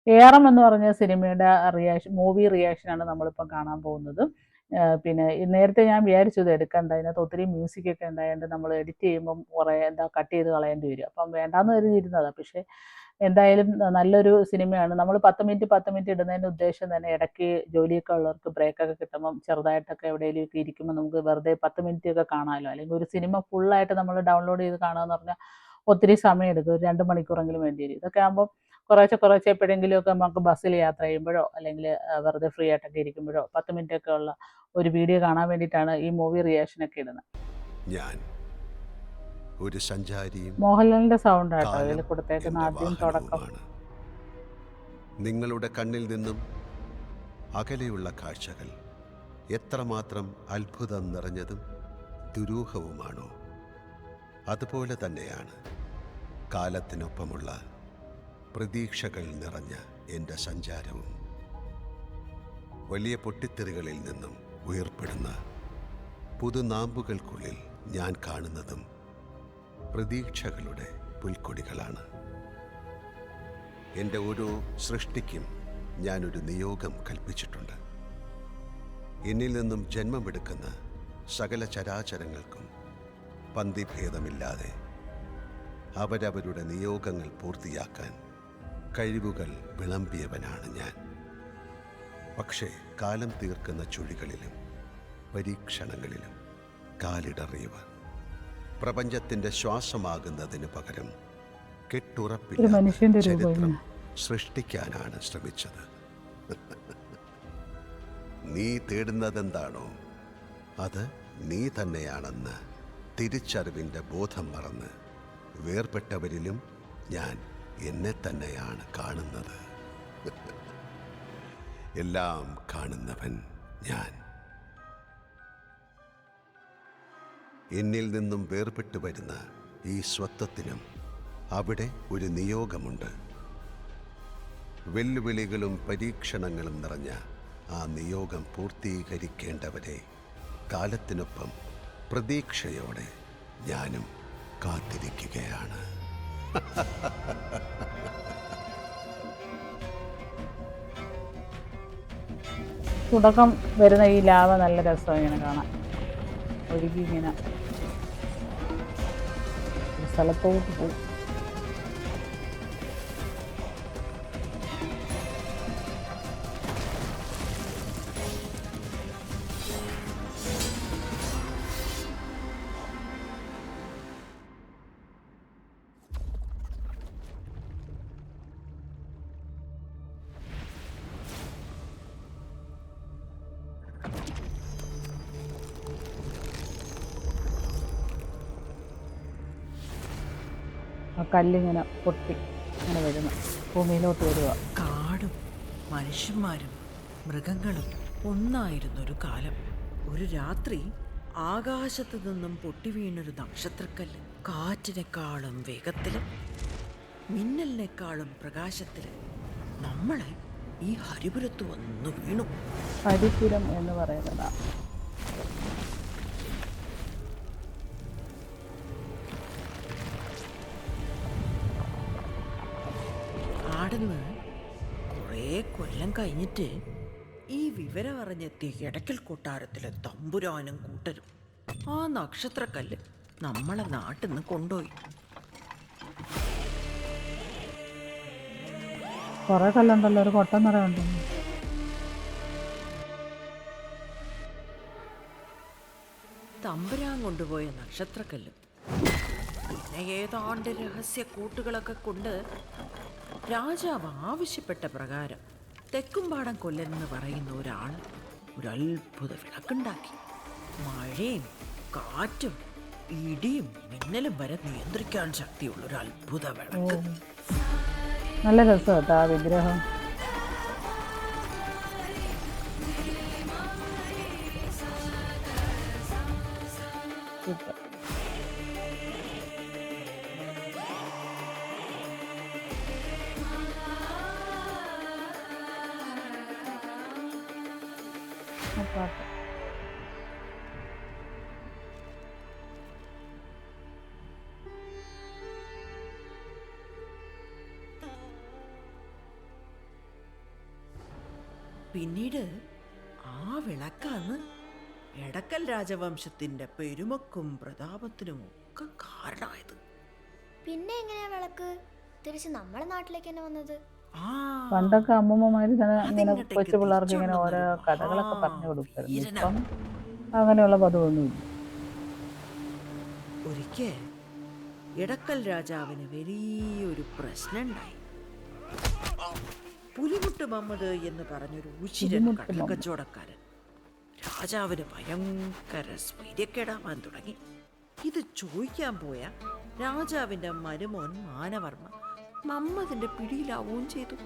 ഏറം എന്ന് പറഞ്ഞ സിനിമയുടെ മൂവി റിയാക്ഷനാണ് നമ്മളിപ്പം കാണാൻ പോകുന്നത്. പിന്നെ നേരത്തെ ഞാൻ വിചാരിച്ചു ഇത് എടുക്കണ്ട, ഇതിനകത്ത് ഒത്തിരി മ്യൂസിക്കൊക്കെ ഉണ്ടായതുകൊണ്ട് നമ്മൾ എഡിറ്റ് ചെയ്യുമ്പം കുറേ കട്ട് ചെയ്ത് കളയേണ്ടി വരും. അപ്പം വേണ്ടാന്ന് കരുതിയിരുന്നതാണ്. പക്ഷേ എന്തായാലും നല്ലൊരു സിനിമയാണ്. നമ്മൾ 10 മിനിറ്റ് ഇടുന്നതിൻ്റെ ഉദ്ദേശം തന്നെ ഇടയ്ക്ക് ജോലിയൊക്കെ ഉള്ളവർക്ക് ബ്രേക്കൊക്കെ കിട്ടുമ്പം ചെറുതായിട്ടൊക്കെ എവിടെയെങ്കിലുമൊക്കെ ഇരിക്കുമ്പോൾ നമുക്ക് വെറുതെ 10 മിനിറ്റൊക്കെ കാണാമല്ലോ. അല്ലെങ്കിൽ ഒരു സിനിമ ഫുള്ളായിട്ട് നമ്മൾ ഡൗൺലോഡ് ചെയ്ത് കാണുകയെന്ന് പറഞ്ഞാൽ ഒത്തിരി സമയം എടുക്കും. ഒരു 2 മണിക്കൂറെങ്കിലും വേണ്ടി വരും. ഇതൊക്കെ ആകുമ്പോൾ കുറേശ്ശെ കുറേശ്ശെ എപ്പോഴെങ്കിലുമൊക്കെ നമുക്ക് ബസ്സിൽ യാത്ര ചെയ്യുമ്പോഴോ അല്ലെങ്കിൽ വെറുതെ ഫ്രീ ആയിട്ടൊക്കെ ഇരിക്കുമ്പോഴോ 10 മിനിറ്റൊക്കെ ഉള്ള ഒരു വീഡിയോ കാണാൻ വേണ്ടിയിട്ടാണ് ഈ മൂവി റിയാക്ഷനൊക്കെ ഇടുന്നത്. ഞാൻ ഒരു സഞ്ചാരിയും മോഹൻലാലിൻ്റെ സൗണ്ട് ആട്ടോ കാലം ഇതിൽ കൊടുത്തേക്കുന്ന എൻ്റെ ആദ്യം തുടക്കം. വാഹനവുമാണ്. നിങ്ങളുടെ കണ്ണിൽ നിന്നും അകലെയുള്ള കാഴ്ചകൾ എത്രമാത്രം അത്ഭുതം നിറഞ്ഞതും ദുരൂഹവുമാണോ, അതുപോലെ തന്നെയാണ് കാലത്തിനൊപ്പമുള്ള പ്രതീക്ഷകൾ നിറഞ്ഞ എൻ്റെ സഞ്ചാരവും. വലിയ പൊട്ടിത്തെറികളിൽ നിന്നും ഉയർപ്പെടുന്ന പുതുനാമ്പുകൾക്കുള്ളിൽ ഞാൻ കാണുന്നതും പ്രതീക്ഷകളുടെ പുൽക്കൊടികളാണ്. എൻ്റെ ഓരോ സൃഷ്ടിക്കും ഞാനൊരു നിയോഗം കൽപ്പിച്ചിട്ടുണ്ട്. എന്നിൽ നിന്നും ജന്മമെടുക്കുന്ന സകല ചരാചരങ്ങൾക്കും പന്തിഭേദമില്ലാതെ അവരവരുടെ നിയോഗങ്ങൾ പൂർത്തിയാക്കാൻ കഴിവുകൾ വിളമ്പിയവനാണ് ഞാൻ. പക്ഷേ കാലം തീർക്കുന്ന ചുഴികളിലും പരീക്ഷണങ്ങളിലും കാലിടറിയവർ പ്രപഞ്ചത്തിൻ്റെ ശ്വാസമാകുന്നതിന് പകരം കെട്ടുറപ്പില്ലാത്ത ചരിത്രം സൃഷ്ടിക്കാനാണ് ശ്രമിച്ചത്. നീ തേടുന്നതെന്താണോ അത് നീ തന്നെയാണെന്ന് തിരിച്ചറിവിൻ്റെ ബോധം മറന്ന് വേർപെട്ടവരിലും ഞാൻ എന്നെ തന്നെയാണ് കാണുന്നത്. എല്ലാം കാണുന്നവൻ ഞാൻ. എന്നിൽ നിന്നും വേർപെട്ടു വരുന്ന ഈ സ്വത്വത്തിനും അവിടെ ഒരു നിയോഗമുണ്ട്. വെല്ലുവിളികളും പരീക്ഷണങ്ങളും നിറഞ്ഞ ആ നിയോഗം പൂർത്തീകരിക്കേണ്ടവരെ കാലത്തിനൊപ്പം പ്രതീക്ഷയോടെ ഞാനും കാത്തിരിക്കുകയാണ്. തുടക്കം വരുന്ന ഈ ലാവ നല്ല രസം ഇങ്ങനെ കാണാൻ. ഒഴുകി ഇങ്ങനെ സ്ഥലത്തോട്ട് പോയി. ആ കല്ലിങ്ങനെ പൊട്ടി അങ്ങനെ വരുന്നു, ഭൂമിയിലോട്ട് വരിക. കാടും മനുഷ്യന്മാരും മൃഗങ്ങളും ഒന്നായിരുന്നൊരു കാലം. ഒരു രാത്രി ആകാശത്തു നിന്നും പൊട്ടിവീണൊരു നക്ഷത്രക്കല്ല് കാറ്റിനേക്കാളും വേഗത്തിലും മിന്നലിനേക്കാളും പ്രകാശത്തിലും നമ്മളെ ഈ ഹരിപുരത്ത് വന്നു വീണു. ഹരിപുരം എന്ന് പറയുന്നതാ. ആടുന്ന് കുറേ കൊല്ലം കഴിഞ്ഞിട്ട് ഈ വിവരം അറിഞ്ഞെത്തിയ എടക്കൽ കൊട്ടാരത്തിലെ തമ്പുരാനും കൂട്ടരും ആ നക്ഷത്രക്കല്ല് നമ്മളെ നാട്ടിൽ നിന്ന് കൊണ്ടുപോയി. കുറെ കല്ലുണ്ടല്ലോ, ഒരു കൊട്ടം നിറയുണ്ടോ. തമ്പുരാൻ കൊണ്ടുപോയ നക്ഷത്രക്കല്ലും പിന്നെ ഏതാണ്ട് രഹസ്യ കൂട്ടുകളൊക്കെ കൊണ്ട് രാജാവ് ആവശ്യപ്പെട്ട പ്രകാരം തെക്കുംപാടം കൊല്ലൻ എന്ന് പറയുന്ന ഒരാൾ ഒരു അത്ഭുത വിളക്കുണ്ടാക്കി. മഴയും കാറ്റും ഇടിയും മിന്നലും വരെ നിയന്ത്രിക്കാൻ ശക്തിയുള്ള ഒരു അത്ഭുത വിളക്ക്. നല്ല രസം കേട്ടോ ആ വിഗ്രഹം. സൂപ്പർ. പാട്ട് പിന്നീട് ആ വിളക്കാണ് എടക്കൽ രാജവംശത്തിന്റെ പെരുമക്കും പ്രതാപത്തിനും ഒക്കെ കാരണമായത്. പിന്നെ എങ്ങനെയാ വിളക്ക് തിരിച്ച് നമ്മുടെ നാട്ടിലേക്ക് തന്നെ വന്നത്? പണ്ടൊക്കെ അമ്മൂമ്മമാര് ഇങ്ങനെ അതിങ്ങോട്ടേക്ക് കൊച്ചു പിള്ളേർക്ക് ഇങ്ങനെ ഓരോ കഥകളൊക്കെ പറഞ്ഞു കൊടുക്കായിരുന്നു. ഇപ്പം അങ്ങനെയുള്ള പതിവൊന്നുമില്ല. ഒരിക്കൽ എടക്കൽ രാജാവിന് വലിയൊരു പ്രശ്നമുണ്ടായി. പുലിമുട്ട് മമ്മദ് എന്ന് പറഞ്ഞൊരു ഉശിരൻ കള്ളക്കച്ചവടക്കാരൻ രാജാവിന് ഭയങ്കര സ്വൈര്യക്കേടാവാൻ തുടങ്ങി. ഇത് ചോദിക്കാൻ പോയ രാജാവിന്റെ മരുമോൻ മാനവർമ്മ മമ്മദിന്റെ പിടിയിലാവുകയും ചെയ്തു.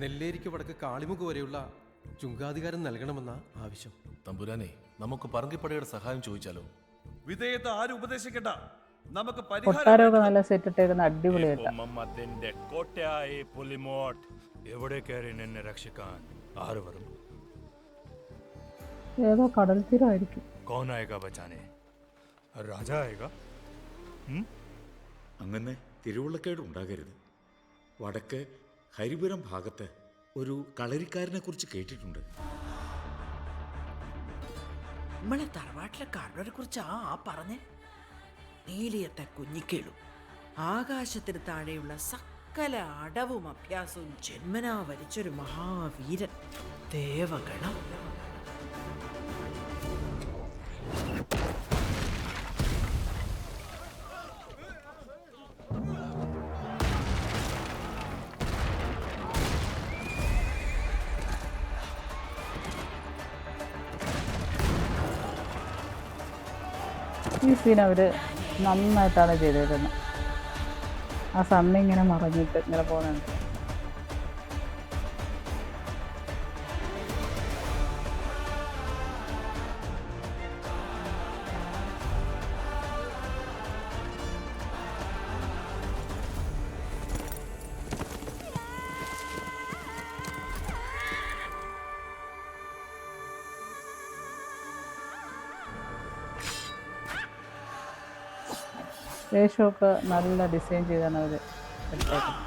നെല്ലേരിക്ക് വടക്ക് കാളിമുക്ക് വരെയുള്ള ചുങ്കാധികാരം നൽകണമെന്ന ആവശ്യം. തമ്പുരാനെ, നമുക്ക് പറങ്കിപ്പടയുടെ സഹായം ചോദിച്ചാലോ? വിധേയത്തെ ആരും ഉപദേശിക്കണ്ട, നമുക്ക് കൊട്ടാരമൊക്കെ നല്ല സെറ്റ് ഇട്ടേക്കുന്ന അടിപൊളിയായിട്ടാ. മുഹമ്മദിന്റെ കോട്ടയായി പുലിമോട്ട് എവിടെ കയറി നിന്നെ രക്ഷിക്കാൻ ആര് വരും? ഏതോ കടൽ തീരമായിരിക്കും. കോനായക ബച്ചാനെ രാജായക. അങ്ങനെ തിരുവുള്ളക്കേട് ഉണ്ടാകരുത്. വടക്ക് ഹരിപുരം ഭാഗത്ത് ഒരു കളരിക്കാരനെ കുറിച്ച് കേട്ടിട്ടുണ്ട്. നമ്മളെ തറവാട്ടിലെ കാരണവരെ കുറിച്ചാ പറഞ്ഞേ. നീലിയത്തെ കുഞ്ഞിക്കേളു ആകാശത്തിന് താഴെയുള്ള സകല അടവും അഭ്യാസവും ജന്മനാ വരിച്ചൊരു മഹാവീരൻ. ദേവഗണം. ഈ സീൻ അവർ നന്നായിട്ടാണ് ചെയ്തേക്കുന്നത്. ആ സണ്ണിങ്ങനെ മറഞ്ഞിട്ട് ഇങ്ങനെ പോകുന്നുണ്ട്. വേഷമൊക്കെ നല്ല ഡിസൈൻ ചെയ്താണ് അവർ എടുത്തേക്കുന്നത്.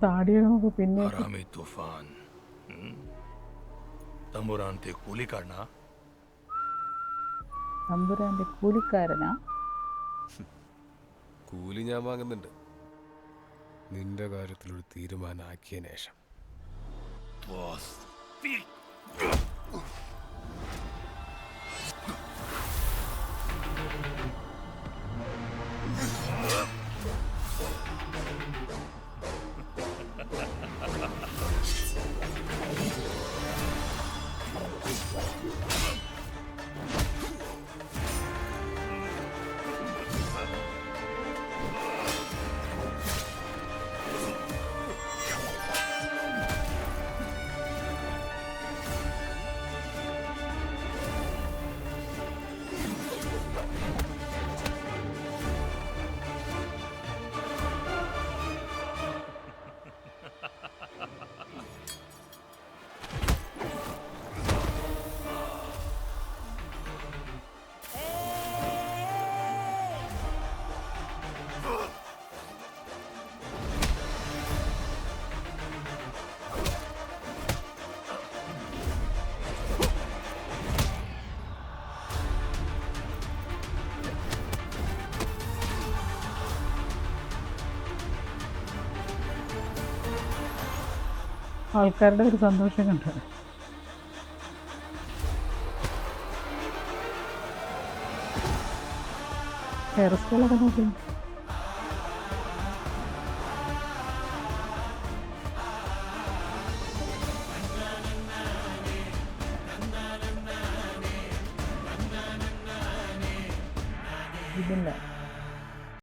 താടി പിന്നെ തൂഫാൻ തമ്പുരാന്റെ കൂലിക്കാരനാ? തമ്പുരാന്റെ കൂലിക്കാരനാ? കൂലി ഞാൻ വാങ്ങുന്നുണ്ട്, നിന്റെ കാര്യത്തിലൊരു തീരുമാനമാക്കിയ ശേഷം. ആൾക്കാരുടെ ഒരു സന്തോഷം കണ്ടു. ഹെയർ സ്റ്റൈലൊക്കെ നോക്കി. ഇതില്ല